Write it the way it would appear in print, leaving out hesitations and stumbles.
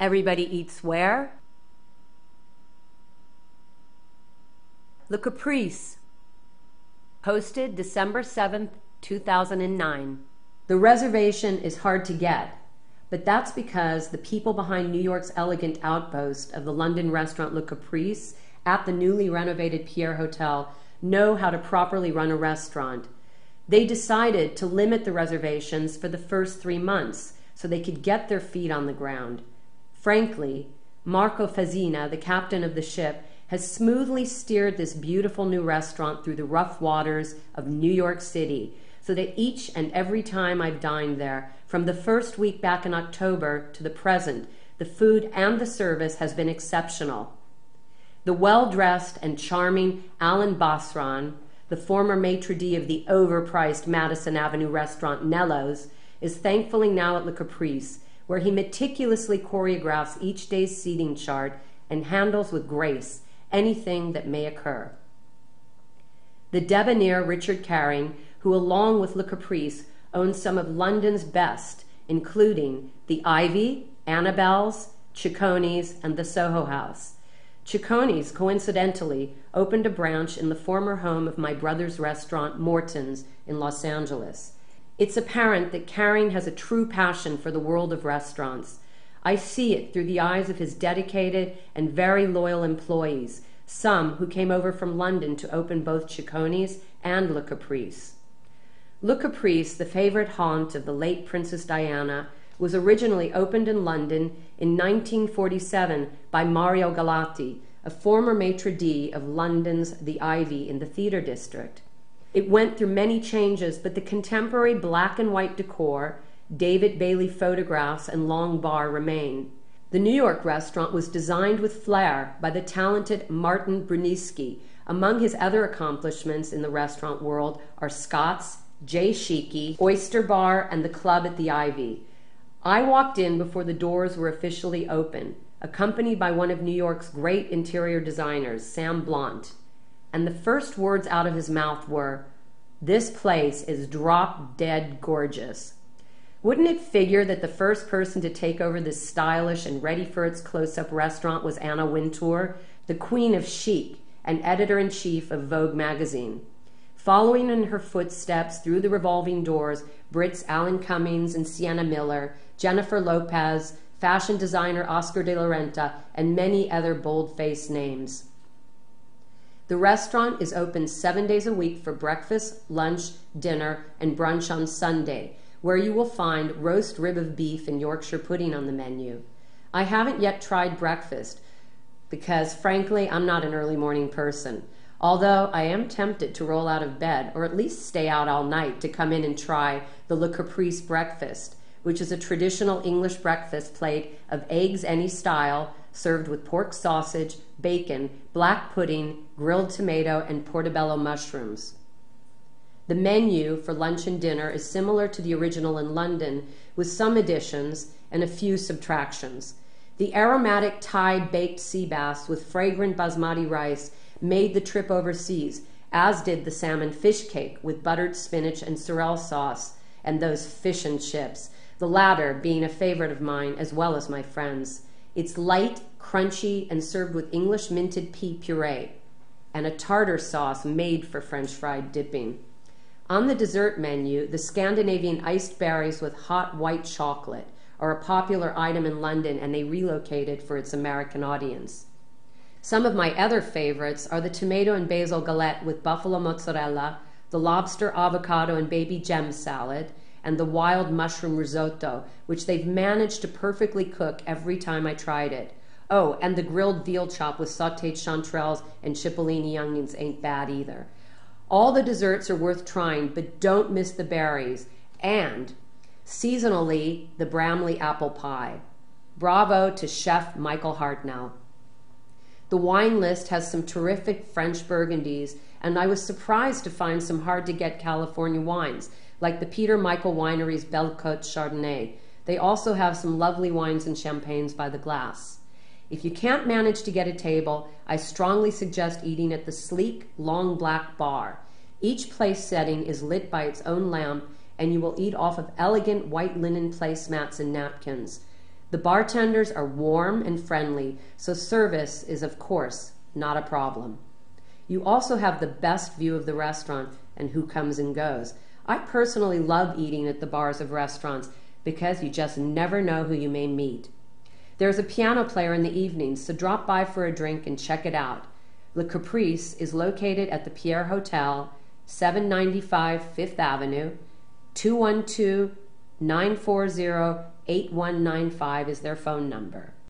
Everybody eats where? Le Caprice. Posted December 7th, 2009. The reservation is hard to get, but that's because the people behind New York's elegant outpost of the London restaurant Le Caprice at the newly renovated Pierre Hotel know how to properly run a restaurant. They decided to limit the reservations for the first 3 months so they could get their feet on the ground. Frankly, Marco Fazzina, the captain of the ship, has smoothly steered this beautiful new restaurant through the rough waters of New York City, so that each and every time I've dined there, from the first week back in October to the present, the food and the service has been exceptional. The well-dressed and charming Alan Basran, the former maitre d' of the overpriced Madison Avenue restaurant Nello's, is thankfully now at Le Caprice, where he meticulously choreographs each day's seating chart and handles with grace anything that may occur. The debonair Richard Caring, who along with Le Caprice owns some of London's best, including the Ivy, Annabelle's, Cicconi's, and the Soho House. Cicconi's, coincidentally, opened a branch in the former home of my brother's restaurant, Morton's, in Los Angeles. It's apparent that Caring has a true passion for the world of restaurants. I see it through the eyes of his dedicated and very loyal employees, some who came over from London to open both Cicconi's and Le Caprice. Le Caprice, the favorite haunt of the late Princess Diana, was originally opened in London in 1947 by Mario Galati, a former maitre d' of London's The Ivy in the Theatre District. It went through many changes, but the contemporary black and white decor, David Bailey photographs, and long bar remain. The New York restaurant was designed with flair by the talented Martin Bruniski. Among his other accomplishments in the restaurant world are Scott's, Jay Shiki, Oyster Bar, and the Club at the Ivy. I walked in before the doors were officially open, accompanied by one of New York's great interior designers, Sam Blount, and the first words out of his mouth were, "This place is drop-dead gorgeous." Wouldn't it figure that the first person to take over this stylish and ready-for-its-close-up restaurant was Anna Wintour, the queen of chic and editor-in-chief of Vogue magazine? Following in her footsteps through the revolving doors, Brits Alan Cummings and Sienna Miller, Jennifer Lopez, fashion designer Oscar de la Renta, and many other bold-faced names. The restaurant is open 7 days a week for breakfast, lunch, dinner, and brunch on Sunday, where you will find roast rib of beef and Yorkshire pudding on the menu. I haven't yet tried breakfast because, frankly, I'm not an early morning person, although I am tempted to roll out of bed or at least stay out all night to come in and try the Le Caprice breakfast, which is a traditional English breakfast plate of eggs any style, served with pork sausage, bacon, black pudding, grilled tomato, and portobello mushrooms. The menu for lunch and dinner is similar to the original in London, with some additions and a few subtractions. The aromatic Thai baked sea bass with fragrant basmati rice made the trip overseas, as did the salmon fish cake with buttered spinach and sorrel sauce, and those fish and chips, the latter being a favorite of mine as well as my friends. It's light, crunchy, and served with English minted pea puree and a tartar sauce made for French fried dipping. On the dessert menu, the Scandinavian iced berries with hot white chocolate are a popular item in London, and they relocated for its American audience. Some of my other favorites are the tomato and basil galette with buffalo mozzarella, the lobster, avocado, and baby gem salad, and the wild mushroom risotto, which they've managed to perfectly cook every time I tried it. Oh, and the grilled veal chop with sautéed chanterelles and cipollini onions ain't bad either. All the desserts are worth trying, but don't miss the berries, and seasonally, the Bramley apple pie. Bravo to Chef Michael Hartnell. The wine list has some terrific French Burgundies, and I was surprised to find some hard-to-get California wines, like the Peter Michael Winery's Belle Côte Chardonnay. They also have some lovely wines and champagnes by the glass. If you can't manage to get a table, I strongly suggest eating at the sleek, long black bar. Each place setting is lit by its own lamp, and you will eat off of elegant white linen placemats and napkins. The bartenders are warm and friendly, so service is, of course, not a problem. You also have the best view of the restaurant and who comes and goes. I personally love eating at the bars of restaurants because you just never know who you may meet. There's a piano player in the evenings, so drop by for a drink and check it out. Le Caprice is located at the Pierre Hotel, 795 Fifth Avenue. 212-940-8195 is their phone number.